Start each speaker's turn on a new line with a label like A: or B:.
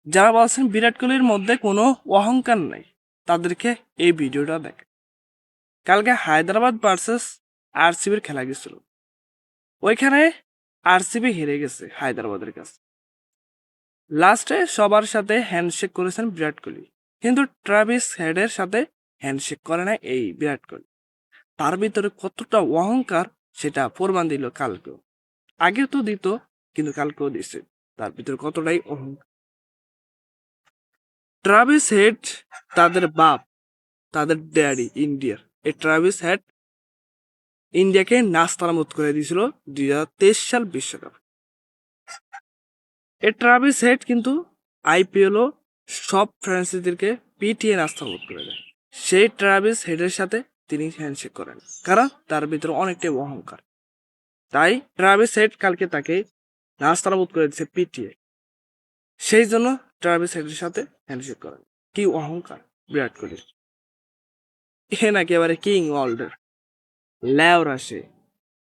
A: যারা বলছেন বিরাট কোহলির মধ্যে কোনো অহংকার নাই, তাদেরকে এই ভিডিওটা দেখে। কালকে হায়দ্রাবাদ ভার্সেস আরসিবির খেলা গেছিল, ওইখানে আরসিবি হেরে গেছে হায়দ্রাবাদের কাছে। লাস্টে সবার সাথে হ্যান্ডশেক করেছেন বিরাট কোহলি, কিন্তু ট্রাভিস হেডের সাথে হ্যান্ডশেক করে না এই বিরাট কোহলি। তার ভিতরে কতটা অহংকার সেটা প্রমাণ দিল কালকেও। আগে তো দিত, কিন্তু কালকেও দিছে। তার ভিতরে কতটাই অহংকার। ট্রাভিস হেড তাদের বাপ, তাদের ড্যাডি ইন্ডিয়ার। এই ট্রাভিস হেড ইন্ডিয়াকে নাস্তানাবুদ করে দিয়েছিল 2023 সাল বিশ্বকাপ। এই ট্রাভিস হেড কিন্তু আইপিএলও সব ফ্র্যাঞ্চাইজিদেরকে পিটিয়ে নাস্তানাবুদ করে দেয়। সেই ট্রাভিস হেডের সাথে তিনি হ্যান্ডশেক করেন, কারণ তার ভিতরে অনেকটাই অহংকার। তাই ট্রাভিস হেড কালকে তাকে নাস্তানাবুদ করে দিচ্ছে পিটিয়ে। সেই জন্য ট্রাভিস হেডের সাথে হ্যান্ডশেক করেন। কি অহংকার বিরাট কোহলির! এ নাকি এবারে কিং ওয়ার্ল্ডের ল্যাওর আসে।